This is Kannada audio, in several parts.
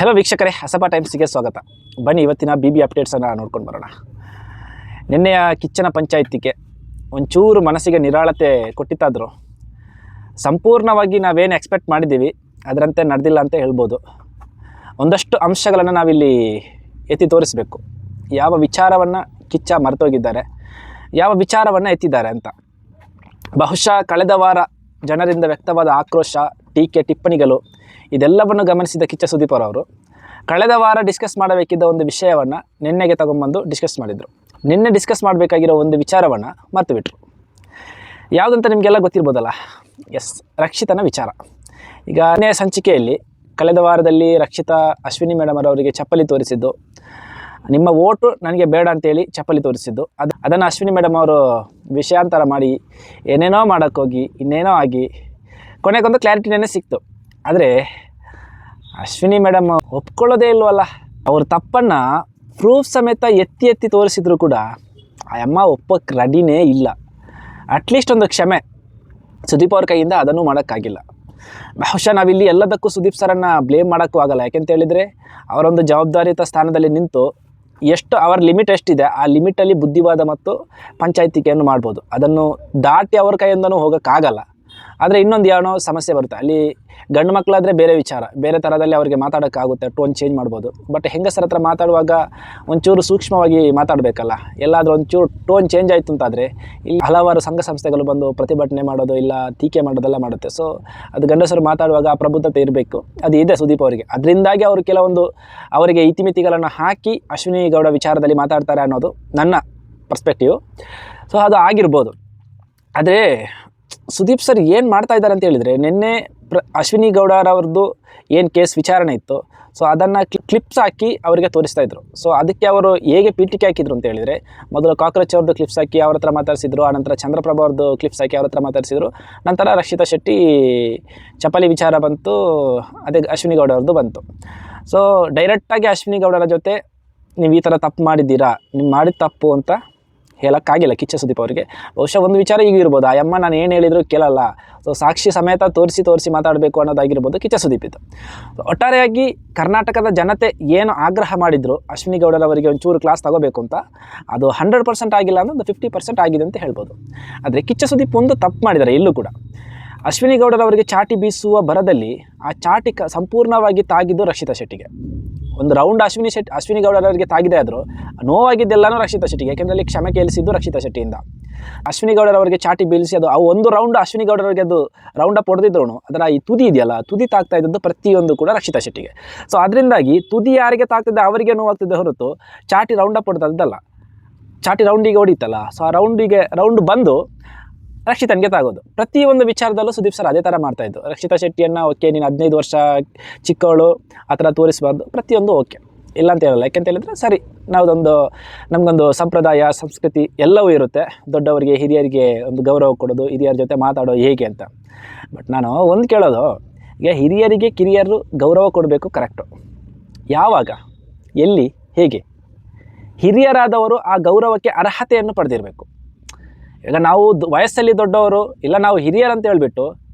ಹೆಲೋ ವೀಕ್ಷಕರೇ, ಹಸಪ ಟೈಮ್ಸ್ಗೆ ಸ್ವಾಗತ. ಬನ್ನಿ ಇವತ್ತಿನ ಬಿ ಅಪ್ಡೇಟ್ಸನ್ನು ನೋಡ್ಕೊಂಡು ಬರೋಣ. ನಿನ್ನೆಯ ಕಿಚ್ಚನ ಪಂಚಾಯತಿಗೆ ಒಂಚೂರು ಮನಸ್ಸಿಗೆ ನಿರಾಳತೆ ಕೊಟ್ಟಿತ್ತಾದರೂ ಸಂಪೂರ್ಣವಾಗಿ ನಾವೇನು ಎಕ್ಸ್ಪೆಕ್ಟ್ ಮಾಡಿದ್ದೀವಿ ಅದರಂತೆ ನಡೆದಿಲ್ಲ ಅಂತ ಹೇಳ್ಬೋದು. ಒಂದಷ್ಟು ಅಂಶಗಳನ್ನು ನಾವಿಲ್ಲಿ ಎತ್ತಿ ತೋರಿಸಬೇಕು. ಯಾವ ವಿಚಾರವನ್ನು ಕಿಚ್ಚ ಮರೆತೋಗಿದ್ದಾರೆ, ಯಾವ ವಿಚಾರವನ್ನು ಎತ್ತಿದ್ದಾರೆ ಅಂತ. ಬಹುಶಃ ಕಳೆದ ವಾರ ಜನರಿಂದ ವ್ಯಕ್ತವಾದ ಆಕ್ರೋಶ, ಟೀಕೆ, ಟಿಪ್ಪಣಿಗಳು ಇದೆಲ್ಲವನ್ನು ಗಮನಿಸಿದ ಕಿಚ್ಚ ಸುದೀಪ್ ಅವರು ಕಳೆದ ವಾರ ಡಿಸ್ಕಸ್ ಮಾಡಬೇಕಿದ್ದ ಒಂದು ವಿಷಯವನ್ನು ನಿನ್ನೆಗೆ ತಗೊಂಬಂದು ಡಿಸ್ಕಸ್ ಮಾಡಿದರು. ನಿನ್ನೆ ಡಿಸ್ಕಸ್ ಮಾಡಬೇಕಾಗಿರೋ ಒಂದು ವಿಚಾರವನ್ನು ಮರೆತು ಬಿಟ್ಟರು. ಯಾವುದಂತ ನಿಮಗೆಲ್ಲ ಗೊತ್ತಿರ್ಬೋದಲ್ಲ, ರಕ್ಷಿತನ ವಿಚಾರ. ಈಗ ನೇ ಸಂಚಿಕೆಯಲ್ಲಿ ಕಳೆದ ವಾರದಲ್ಲಿ ರಕ್ಷಿತಾ ಅಶ್ವಿನಿ ಮೇಡಮ್ ಅವರಿಗೆ ಚಪ್ಪಲಿ ತೋರಿಸಿದ್ದು, ನಿಮ್ಮ ಓಟು ನನಗೆ ಬೇಡ ಅಂತೇಳಿ ಚಪ್ಪಲಿ ತೋರಿಸಿದ್ದು, ಅದನ್ನು ಅಶ್ವಿನಿ ಮೇಡಮ್ ಅವರು ವಿಷಯಾಂತರ ಮಾಡಿ ಏನೇನೋ ಮಾಡೋಕ್ಕೋಗಿ ಇನ್ನೇನೋ ಆಗಿ ಕೊನೆಗೊಂದು ಕ್ಲಾರಿಟಿನೇ ಸಿಕ್ತು. ಆದರೆ ಅಶ್ವಿನಿ ಮೇಡಮ್ ಒಪ್ಕೊಳ್ಳೋದೇ ಇಲ್ವಲ್ಲ. ಅವ್ರ ತಪ್ಪನ್ನು ಪ್ರೂಫ್ ಸಮೇತ ಎತ್ತಿ ತೋರಿಸಿದ್ರು ಕೂಡ ಆ ಅಮ್ಮ ಒಪ್ಪೋಕ್ಕೆ ರೆಡಿನೇ ಇಲ್ಲ. ಅಟ್ಲೀಸ್ಟ್ ಒಂದು ಕ್ಷಮೆ ಸುದೀಪ್ ಅವ್ರ ಕೈಯಿಂದ ಅದನ್ನು ಮಾಡೋಕ್ಕಾಗಿಲ್ಲ. ಬಹುಶಃ ನಾವಿಲ್ಲಿ ಎಲ್ಲದಕ್ಕೂ ಸುದೀಪ್ ಸರನ್ನು ಬ್ಲೇಮ್ ಮಾಡೋಕ್ಕೂ ಆಗಲ್ಲ. ಯಾಕೆಂತೇಳಿದರೆ ಅವರೊಂದು ಜವಾಬ್ದಾರಿಯುತ ಸ್ಥಾನದಲ್ಲಿ ನಿಂತು ಎಷ್ಟು ಅವರ ಲಿಮಿಟ್ ಎಷ್ಟಿದೆ ಆ ಲಿಮಿಟಲ್ಲಿ ಬುದ್ಧಿವಾದ ಮತ್ತು ಪಂಚಾಯತಿಕೆಯನ್ನು ಮಾಡ್ಬೋದು. ಅದನ್ನು ದಾಟಿ ಅವ್ರ ಕೈಯಿಂದನೂ ಹೋಗೋಕ್ಕಾಗಲ್ಲ. ಆದರೆ ಇನ್ನೊಂದು ಏನೋ ಸಮಸ್ಯೆ ಬರುತ್ತೆ. ಅಲ್ಲಿ ಗಂಡು ಮಕ್ಕಳಾದರೆ ಬೇರೆ ವಿಚಾರ, ಬೇರೆ ಥರದಲ್ಲಿ ಅವರಿಗೆ ಮಾತಾಡೋಕ್ಕಾಗುತ್ತೆ, ಟೋನ್ ಚೇಂಜ್ ಮಾಡ್ಬೋದು. ಬಟ್ ಹೆಂಗಸರ ಹತ್ರ ಮಾತಾಡುವಾಗ ಒಂಚೂರು ಸೂಕ್ಷ್ಮವಾಗಿ ಮಾತಾಡಬೇಕಲ್ಲ. ಎಲ್ಲಾದರೂ ಒಂಚೂರು ಟೋನ್ ಚೇಂಜ್ ಆಯಿತು ಅಂತಾದರೆ ಇಲ್ಲಿ ಹಲವಾರು ಸಂಘ ಸಂಸ್ಥೆಗಳು ಬಂದು ಪ್ರತಿಭಟನೆ ಮಾಡೋದು, ಇಲ್ಲ ಟೀಕೆ ಮಾಡೋದೆಲ್ಲ ಮಾಡುತ್ತೆ. ಸೊ ಅದು ಗಂಡಸರು ಮಾತಾಡುವಾಗ ಆ ಪ್ರಬುದ್ಧತೆ ಇರಬೇಕು. ಅದು ಇದೆ ಸುದೀಪ್ ಅವರಿಗೆ. ಅದರಿಂದಾಗಿ ಅವರು ಕೆಲವೊಂದು ಅವರಿಗೆ ಇತಿಮಿತಿಗಳನ್ನು ಹಾಕಿ ಅಶ್ವಿನಿ ಗೌಡ ವಿಚಾರದಲ್ಲಿ ಮಾತಾಡ್ತಾರೆ ಅನ್ನೋದು ನನ್ನ ಪರ್ಸ್ಪೆಕ್ಟಿವ್. ಸೊ ಅದು ಆಗಿರ್ಬೋದು. ಆದರೆ ಸುದೀಪ್ ಸರ್ ಏನು ಮಾಡ್ತಾ ಇದ್ದಾರೆ ಅಂತ ಹೇಳಿದರೆ, ನಿನ್ನೆ ಅಶ್ವಿನಿ ಗೌಡರವ್ರದ್ದು ಏನು ಕೇಸ್ ವಿಚಾರಣೆ ಇತ್ತು, ಸೊ ಅದನ್ನು ಕ್ಲಿಪ್ಸ್ ಹಾಕಿ ಅವರಿಗೆ ತೋರಿಸ್ತಾ ಇದ್ರು. ಸೊ ಅದಕ್ಕೆ ಅವರು ಹೇಗೆ ಪೀಠಿಕೆ ಹಾಕಿದ್ರು ಅಂತ ಹೇಳಿದರೆ, ಮೊದಲು ಕಾಕ್ರೋಚ್ ಅವ್ರದ್ದು ಕ್ಲಿಪ್ಸ್ ಹಾಕಿ ಅವ್ರ ಹತ್ರ ಮಾತಾಡಿಸಿದ್ರು, ಆನಂತರ ಚಂದ್ರಪ್ರಭಾ ಅವ್ರದ್ದು ಕ್ಲಿಪ್ಸ್ ಹಾಕಿ ಅವ್ರ ಹತ್ರ ಮಾತಾಡಿಸಿದ್ರು. ನಂತರ ರಕ್ಷಿತಾ ಶೆಟ್ಟಿ ಚಪ್ಪಲಿ ವಿಚಾರ ಬಂತು, ಅದೇ ಅಶ್ವಿನಿ ಗೌಡರದ್ದು ಬಂತು. ಸೊ ಡೈರೆಕ್ಟಾಗಿ ಅಶ್ವಿನಿ ಗೌಡರ ಜೊತೆ ನೀವು ಈ ಥರ ತಪ್ಪು ಮಾಡಿದ್ದೀರಾ, ನೀವು ಮಾಡಿದ ತಪ್ಪು ಅಂತ ಹೇಳೋಕ್ಕಾಗಿಲ್ಲ ಕಿಚ್ಚ ಸುದೀಪ್ ಅವರಿಗೆ. ಬಹುಶಃ ಒಂದು ವಿಚಾರ ಈಗ ಇರ್ಬೋದು, ಆ ಅಮ್ಮ ನಾನು ಏನು ಹೇಳಿದ್ರು ಕೇಳಲ್ಲ, ಸೊ ಸಾಕ್ಷಿ ಸಮೇತ ತೋರಿಸಿ ಮಾತಾಡಬೇಕು ಅನ್ನೋದಾಗಿರ್ಬೋದು ಕಿಚ್ಚ ಸುದೀಪ್ ಇದು. ಒಟ್ಟಾರೆಯಾಗಿ ಕರ್ನಾಟಕದ ಜನತೆ ಏನು ಆಗ್ರಹ ಮಾಡಿದ್ರು ಅಶ್ವಿನಿ ಗೌಡರವರಿಗೆ ಒಂಚೂರು ಕ್ಲಾಸ್ ತಗೋಬೇಕು ಅಂತ, ಅದು 100% ಆಗಿಲ್ಲ ಅನ್ನೋದು 50% ಆಗಿದೆ ಅಂತ ಹೇಳ್ಬೋದು. ಆದರೆ ಕಿಚ್ಚ ಸುದೀಪ್ ಒಂದು ತಪ್ಪು ಮಾಡಿದ್ದಾರೆ ಇಲ್ಲೂ ಕೂಡ. ಅಶ್ವಿನಿ ಗೌಡರವರಿಗೆ ಚಾಟಿ ಬೀಸುವ ಭರದಲ್ಲಿ ಆ ಚಾಟಿ ಸಂಪೂರ್ಣವಾಗಿ ತಾಗಿದ್ದು ರಕ್ಷಿತಾ ಶೆಟ್ಟಿಗೆ. ಒಂದು ರೌಂಡ್ ಅಶ್ವಿನಿ ಗೌಡರವರಿಗೆ ತಾಗಿದೆ ಆದರೂ ನೋವಾಗಿದ್ದೆಲ್ಲನೂ ರಕ್ಷಿತಾ ಶೆಟ್ಟಿಗೆ. ಯಾಕೆಂದರೆ ಅಲ್ಲಿ ಕ್ಷಮೆ ಕೇಳಿಸಿದ್ದು ರಕ್ಷಿತಾ ಶೆಟ್ಟಿಯಿಂದ. ಅಶ್ವಿನಿ ಗೌಡರವರಿಗೆ ಚಾಟಿ ಬೀಳಿಸಿ ಅದು ಒಂದು ರೌಂಡ್ ಅಶ್ವಿನಿ ಗೌಡರವರಿಗೆ ಅದು ರೌಂಡ್ ಅಪ್ ಹೊಡೆದಿದ್ರು ಅದರ ಈ ತುದಿ ಇದೆಯಲ್ಲ, ತುದಿ ತಾಗ್ತಾ ಇದ್ದದ್ದು ಪ್ರತಿಯೊಂದು ಕೂಡ ರಕ್ಷಿತಾ ಶೆಟ್ಟಿಗೆ. ಸೊ ಅದರಿಂದಾಗಿ ತುದಿ ಯಾರಿಗೆ ತಾಗ್ತಿದ್ದೆ ಅವರಿಗೆ ನೋವಾಗ್ತಿದ್ದೆ ಹೊರತು ಚಾಟಿ ರೌಂಡ್ ಅಪ್ ಹೊಡೆದದ್ದಲ್ಲ. ಚಾಟಿ ರೌಂಡಿಗೆ ಹೊಡಿತಲ್ಲ, ಸೊ ಆ ರೌಂಡ್ ಬಂದು ರಕ್ಷಿತನಿಗೆ ತಾಗೋದು. ಪ್ರತಿಯೊಂದು ವಿಚಾರದಲ್ಲೂ ಸುದೀಪ್ ಸರ್ ಅದೇ ಥರ ಮಾಡ್ತಾಯಿದ್ದು. ರಕ್ಷಿತಾ ಶೆಟ್ಟಿಯನ್ನು ಓಕೆ ನೀನು 15 ವರ್ಷ ಚಿಕ್ಕವಳು ಆ ಥರ ತೋರಿಸಬಾರ್ದು, ಪ್ರತಿಯೊಂದು ಓಕೆ ಇಲ್ಲ ಅಂತ ಹೇಳಲ್ಲ. ಯಾಕೆಂತ ಹೇಳಿದ್ರೆ ಸರಿ, ನಮಗೊಂದು ಸಂಪ್ರದಾಯ ಸಂಸ್ಕೃತಿ ಎಲ್ಲವೂ ಇರುತ್ತೆ. ದೊಡ್ಡವರಿಗೆ ಹಿರಿಯರಿಗೆ ಒಂದು ಗೌರವ ಕೊಡೋದು, ಹಿರಿಯರ ಜೊತೆ ಮಾತಾಡೋ ಹೇಗೆ ಅಂತ. ಬಟ್ ನಾನು ಒಂದು ಕೇಳೋದು, ಈಗ ಹಿರಿಯರಿಗೆ ಕಿರಿಯರು ಗೌರವ ಕೊಡಬೇಕು, ಕರೆಕ್ಟು. ಯಾವಾಗ, ಎಲ್ಲಿ, ಹೇಗೆ? ಹಿರಿಯರಾದವರು ಆ ಗೌರವಕ್ಕೆ ಅರ್ಹತೆಯನ್ನು ಪಡೆದಿರಬೇಕು. ಈಗ ನಾವು ವಯಸ್ಸಲ್ಲಿ ದೊಡ್ಡವರು, ಇಲ್ಲ ನಾವು ಹಿರಿಯರು ಅಂತ ಹೇಳ್ಬಿಟ್ಟು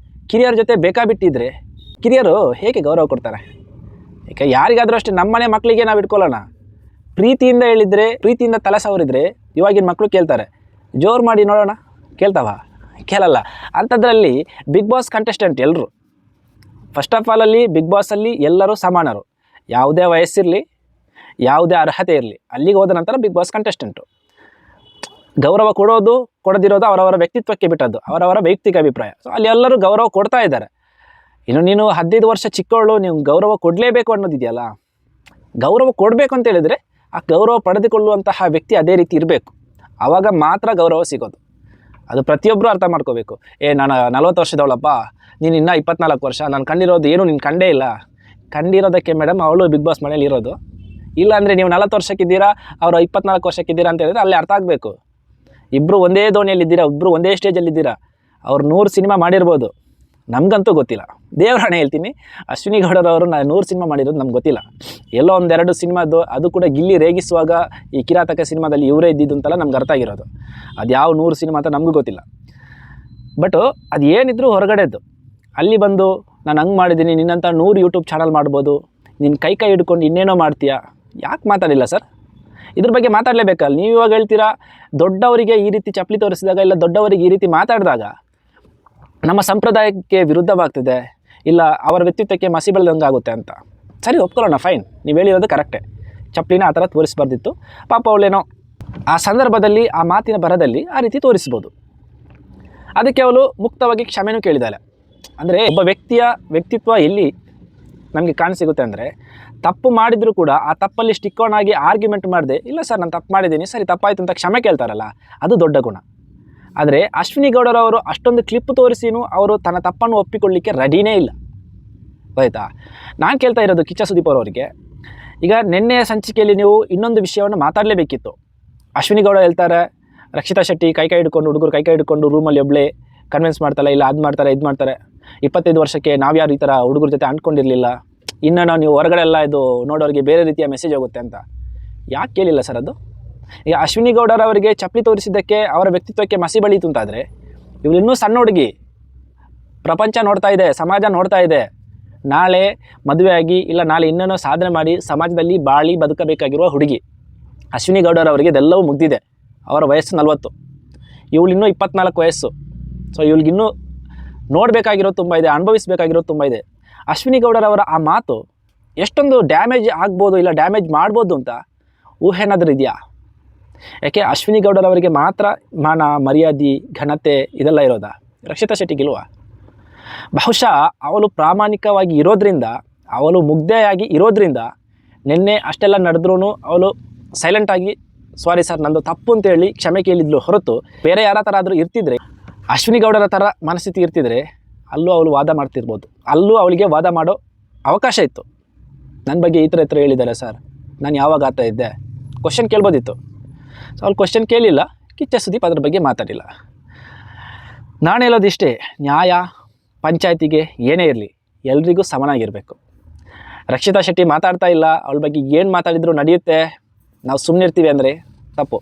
ಕಿರಿಯರ ಜೊತೆ ಬೇಕಾಬಿಟ್ಟಿದ್ರೆ ಕಿರಿಯರು ಹೇಗೆ ಗೌರವ ಕೊಡ್ತಾರೆ? ಈಗ ಯಾರಿಗಾದರೂ ಅಷ್ಟೇ, ನಮ್ಮನೆ ಮಕ್ಕಳಿಗೆ ನಾವು ಇಟ್ಕೊಳ್ಳೋಣ, ಪ್ರೀತಿಯಿಂದ ಹೇಳಿದರೆ, ಪ್ರೀತಿಯಿಂದ ತಲೆ ಸವರಿದ್ರೆ ಇವಾಗಿನ ಮಕ್ಕಳು ಕೇಳ್ತಾರೆ, ಜೋರು ಮಾಡಿ ನೋಡೋಣ, ಕೇಳಲ್ಲ. ಅಂಥದ್ರಲ್ಲಿ ಬಿಗ್ ಬಾಸ್ ಕಂಟೆಸ್ಟೆಂಟ್ ಎಲ್ಲರೂ, ಫಸ್ಟ್ ಆಫ್ ಆಲಲ್ಲಿ ಬಿಗ್ ಬಾಸಲ್ಲಿ ಎಲ್ಲರೂ ಸಮಾನರು. ಯಾವುದೇ ವಯಸ್ಸಿರಲಿ, ಯಾವುದೇ ಅರ್ಹತೆ ಇರಲಿ, ಅಲ್ಲಿಗೆ ಹೋದ ನಂತರ ಬಿಗ್ ಬಾಸ್ ಕಂಟೆಸ್ಟೆಂಟು. ಗೌರವ ಕೊಡೋದು ಕೊಡದಿರೋದು ಅವರವರ ವ್ಯಕ್ತಿತ್ವಕ್ಕೆ ಬಿಟ್ಟದ್ದು, ಅವರವರ ವೈಯಕ್ತಿಕ ಅಭಿಪ್ರಾಯ. ಸೊ ಅಲ್ಲಿ ಎಲ್ಲರೂ ಗೌರವ ಕೊಡ್ತಾ ಇದ್ದಾರೆ. ಇನ್ನು ನೀನು 15 ವರ್ಷ ಚಿಕ್ಕವಳು, ನೀವು ಗೌರವ ಕೊಡಲೇಬೇಕು ಅನ್ನೋದಿದೆಯಲ್ಲ, ಗೌರವ ಕೊಡಬೇಕು ಅಂತ ಹೇಳಿದರೆ ಆ ಗೌರವ ಪಡೆದುಕೊಳ್ಳುವಂತಹ ವ್ಯಕ್ತಿ ಅದೇ ರೀತಿ ಇರಬೇಕು. ಆವಾಗ ಮಾತ್ರ ಗೌರವ ಸಿಗೋದು. ಅದು ಪ್ರತಿಯೊಬ್ಬರು ಅರ್ಥ ಮಾಡ್ಕೋಬೇಕು. ನಾನು 40 ವರ್ಷದವಳಪ್ಪ, ನೀನು ಇನ್ನೂ 24 ವರ್ಷ, ನಾನು ಕಂಡಿರೋದು ಏನು ನೀನು ಕಂಡೇ ಇಲ್ಲ. ಕಂಡಿರೋದಕ್ಕೆ ಮೇಡಮ್ ಅವಳು ಬಿಗ್ ಬಾಸ್ ಮನೇಲಿ ಇರೋದು. ಇಲ್ಲಾಂದರೆ ನೀವು 40 ವರ್ಷಕ್ಕಿದ್ದೀರಾ, ಅವರು 24 ವರ್ಷಕ್ಕಿದ್ದೀರಾ ಅಂತ ಹೇಳಿದ್ರೆ ಅಲ್ಲಿ ಅರ್ಥ ಆಗಬೇಕು. ಇಬ್ಬರು ಒಂದೇ ದೋಣಿಯಲ್ಲಿದ್ದೀರಾ, ಇಬ್ಬರು ಒಂದೇ ಸ್ಟೇಜಲ್ಲಿದ್ದೀರಾ. ಅವ್ರು 100 ಸಿನಿಮಾ ಮಾಡಿರ್ಬೋದು, ನಮಗಂತೂ ಗೊತ್ತಿಲ್ಲ. ದೇವರಾಣೆ ಹೇಳ್ತೀನಿ, ಅಶ್ವಿನಿ ಗೌಡರವರು 100 ಸಿನಿಮಾ ಮಾಡಿರೋದು ನಮ್ಗೆ ಗೊತ್ತಿಲ್ಲ. ಎಲ್ಲೋ 1-2 ಸಿನಿಮಾದ್ದು, ಅದು ಕೂಡ ಗಿಲ್ಲಿ ರೇಗಿಸುವಾಗ ಈ ಕಿರಾತಕ ಸಿನಿಮಾದಲ್ಲಿ ಇವರೇ ಇದ್ದಿದ್ದು ಅಂತೆಲ್ಲ ನಮ್ಗೆ ಅರ್ಥ ಆಗಿರೋದು. ಅದು ಯಾವ 100 ಸಿನಿಮಾ ಅಂತ ನಮಗೂ ಗೊತ್ತಿಲ್ಲ. ಬಟ್ ಅದು ಏನಿದ್ರು ಹೊರಗಡೆದ್ದು ಅಲ್ಲಿ ಬಂದು ನಾನು ಹಂಗೆ ಮಾಡಿದ್ದೀನಿ, ನಿನ್ನಂಥ 100 ಯೂಟ್ಯೂಬ್ ಚಾನಲ್ ಮಾಡ್ಬೋದು, ನಿನ್ನ ಕೈ ಹಿಡ್ಕೊಂಡು ಇನ್ನೇನೋ ಮಾಡ್ತೀಯಾ, ಯಾಕೆ ಮಾತಾಡಿಲ್ಲ ಸರ್? ಇದ್ರ ಬಗ್ಗೆ ಮಾತಾಡಲೇಬೇಕಲ್ಲ. ನೀವು ಇವಾಗ ಹೇಳ್ತೀರಾ ದೊಡ್ಡವರಿಗೆ ಈ ರೀತಿ ಚಪ್ಪಲಿ ತೋರಿಸಿದಾಗ, ಇಲ್ಲ ದೊಡ್ಡವರಿಗೆ ಈ ರೀತಿ ಮಾತಾಡಿದಾಗ ನಮ್ಮ ಸಂಪ್ರದಾಯಕ್ಕೆ ವಿರುದ್ಧವಾಗ್ತಿದೆ, ಇಲ್ಲ ಅವರ ವ್ಯಕ್ತಿತ್ವಕ್ಕೆ ಮಸಿ ಬೆಳೆದಂಗೆ ಆಗುತ್ತೆ ಅಂತ. ಸರಿ, ಒಪ್ಕೊಳ್ಳೋಣ, ಫೈನ್, ನೀವು ಹೇಳಿರೋದು ಕರೆಕ್ಟೇ. ಚಪ್ಪಲಿನ ಆ ಥರ ತೋರಿಸ್ಬಾರ್ದಿತ್ತು. ಪಾಪ ಅವಳೇನೋ ಆ ಸಂದರ್ಭದಲ್ಲಿ, ಆ ಮಾತಿನ ಬರದಲ್ಲಿ ಆ ರೀತಿ ತೋರಿಸ್ಬೋದು. ಅದಕ್ಕೆ ಅವಳು ಮುಕ್ತವಾಗಿ ಕ್ಷಮೆನೂ ಕೇಳಿದಾಳೆ. ಅಂದರೆ ಒಬ್ಬ ವ್ಯಕ್ತಿಯ ವ್ಯಕ್ತಿತ್ವ ಎಲ್ಲಿ ನಮಗೆ ಕಾಣಸಿಗುತ್ತೆ ಅಂದರೆ, ತಪ್ಪು ಮಾಡಿದರೂ ಕೂಡ ಆ ತಪ್ಪಲ್ಲಿ ಸ್ಟಿಕ್ ಆನ್ ಆಗಿ ಆರ್ಗ್ಯುಮೆಂಟ್ ಮಾಡದೆ, ಇಲ್ಲ ಸರ್ ನಾನು ತಪ್ಪು ಮಾಡಿದ್ದೀನಿ, ಸರಿ ತಪ್ಪಾಯಿತು ಅಂತ ಕ್ಷಮೆ ಕೇಳ್ತಾರಲ್ಲ, ಅದು ದೊಡ್ಡ ಗುಣ. ಆದರೆ ಅಶ್ವಿನಿ ಗೌಡರವರು ಅಷ್ಟೊಂದು ಕ್ಲಿಪ್ ತೋರಿಸಿನೂ ಅವರು ತನ್ನ ತಪ್ಪನ್ನು ಒಪ್ಪಿಕೊಳ್ಳಿಕ್ಕೆ ರೆಡಿನೇ ಇಲ್ಲ. ಆಯಿತಾ? ನಾನು ಕೇಳ್ತಾ ಇರೋದು ಕಿಚ್ಚ ಸುದೀಪ್ ಅವರವರಿಗೆ, ಈಗ ನಿನ್ನೆಯ ಸಂಚಿಕೆಯಲ್ಲಿ ನೀವು ಇನ್ನೊಂದು ವಿಷಯವನ್ನು ಮಾತಾಡಲೇಬೇಕಿತ್ತು. ಅಶ್ವಿನಿ ಗೌಡ ಹೇಳ್ತಾರೆ, ರಕ್ಷಿತಾ ಶೆಟ್ಟಿ ಕೈ ಹಿಡ್ಕೊಂಡು, ಹುಡುಗರು ಕೈ ಹಿಡ್ಕೊಂಡು ರೂಮಲ್ಲಿ ಒಬ್ಬಳೇ ಕನ್ವಿನ್ಸ್ ಮಾಡ್ತಾರೆ, ಇಲ್ಲ ಅದು ಮಾಡ್ತಾರೆ, ಇದು ಮಾಡ್ತಾರೆ, 25 ವರ್ಷಕ್ಕೆ ನಾವ್ಯಾರು ಈ ಥರ ಹುಡುಗರ ಜೊತೆ ಅಂದ್ಕೊಂಡಿರಲಿಲ್ಲ, ಇನ್ನು ನೀವು ಹೊರಗಡೆ ಎಲ್ಲ ಇದು ನೋಡೋರಿಗೆ ಬೇರೆ ರೀತಿಯ ಮೆಸೇಜ್ ಹೋಗುತ್ತೆ ಅಂತ. ಯಾಕೆ ಕೇಳಿಲ್ಲ ಸರ್ ಅದು? ಈಗ ಅಶ್ವಿನಿ ಗೌಡರವರಿಗೆ ಚಪ್ಪಲಿ ತೋರಿಸಿದ್ದಕ್ಕೆ ಅವರ ವ್ಯಕ್ತಿತ್ವಕ್ಕೆ ಮಸಿ ಬಳೀತು ಅಂತಾದರೆ, ಇವಳು ಇನ್ನೂ ಸಣ್ಣ ಹುಡುಗಿ, ಪ್ರಪಂಚ ನೋಡ್ತಾ ಇದೆ, ಸಮಾಜ ನೋಡ್ತಾ ಇದೆ. ನಾಳೆ ಮದುವೆ ಆಗಿ, ಇಲ್ಲ ನಾಳೆ ಇನ್ನೇನೋ ಸಾಧನೆ ಮಾಡಿ ಸಮಾಜದಲ್ಲಿ ಬಾಳಿ ಬದುಕಬೇಕಾಗಿರುವ ಹುಡುಗಿ. ಅಶ್ವಿನಿ ಗೌಡರವರಿಗೆ ಇದೆಲ್ಲವೂ ಮುಗ್ದಿದೆ. ಅವರ ವಯಸ್ಸು 40, ಇವಳಿನ್ನೂ 24 ವಯಸ್ಸು. ಸೊ ಇವಳಿಗಿನ್ನೂ ನೋಡಬೇಕಾಗಿರೋದು ತುಂಬ ಇದೆ, ಅನುಭವಿಸಬೇಕಾಗಿರೋದು ತುಂಬ ಇದೆ. ಅಶ್ವಿನಿ ಗೌಡರವರ ಆ ಮಾತು ಎಷ್ಟೊಂದು ಡ್ಯಾಮೇಜ್ ಆಗ್ಬೋದು, ಇಲ್ಲ ಡ್ಯಾಮೇಜ್ ಮಾಡ್ಬೋದು ಅಂತ ಊಹೆನಾದರೂ ಇದೆಯಾ? ಯಾಕೆ ಅಶ್ವಿನಿ ಗೌಡರವರಿಗೆ ಮಾತ್ರ ಮಾನ ಮರ್ಯಾದೆ ಘನತೆ ಇದೆಲ್ಲ ಇರೋದಾ? ರಕ್ಷಿತಾ ಶೆಟ್ಟಿಗಿಲ್ವಾ? ಬಹುಶಃ ಅವಳು ಪ್ರಾಮಾಣಿಕವಾಗಿ ಇರೋದ್ರಿಂದ, ಅವಳು ಮುಗ್ಧೆಯಾಗಿ ಇರೋದ್ರಿಂದ ನಿನ್ನೆ ಅಷ್ಟೆಲ್ಲ ನಡೆದ್ರೂ ಅವಳು ಸೈಲೆಂಟಾಗಿ ಸಾರಿ ಸರ್ ನಂದು ತಪ್ಪು ಅಂತೇಳಿ ಕ್ಷಮೆ ಕೇಳಿದ್ಲು ಹೊರತು, ಬೇರೆ ಯಾರ ಥರ ಆದರೂ ಇರ್ತಿದ್ರೆ, ಅಶ್ವಿನಿ ಗೌಡರ ಥರ ಮನಸ್ಥಿತಿ ಇರ್ತಿದ್ರೆ ಅಲ್ಲೂ ಅವಳು ವಾದ ಮಾಡ್ತಿರ್ಬೋದು. ಅಲ್ಲೂ ಅವಳಿಗೆ ವಾದ ಮಾಡೋ ಅವಕಾಶ ಇತ್ತು. ನನ್ನ ಬಗ್ಗೆ ಈ ಥರ ಹೇಳಿದ್ದಾರೆ ಸರ್, ನಾನು ಯಾವಾಗ ಆತ ಇದ್ದೆ, ಕ್ವಶನ್ ಕೇಳ್ಬೋದಿತ್ತು. ಸೊ ಅವ್ಳು ಕ್ವಶನ್ ಕೇಳಿಲ್ಲ. ಕಿಚ್ಚ ಸುದೀಪ್ ಅದ್ರ ಬಗ್ಗೆ ಮಾತಾಡಿಲ್ಲ. ನಾನು ಹೇಳೋದಿಷ್ಟೇ, ನ್ಯಾಯ ಪಂಚಾಯತಿಗೆ ಏನೇ ಇರಲಿ ಎಲ್ರಿಗೂ ಸಮನಾಗಿರಬೇಕು. ರಕ್ಷಿತಾ ಶೆಟ್ಟಿ ಮಾತಾಡ್ತಾ ಇಲ್ಲ, ಅವಳ ಬಗ್ಗೆ ಏನು ಮಾತಾಡಿದ್ರು ನಡೆಯುತ್ತೆ, ನಾವು ಸುಮ್ಮನೆ ಇರ್ತೀವಿ ಅಂದರೆ ತಪ್ಪು.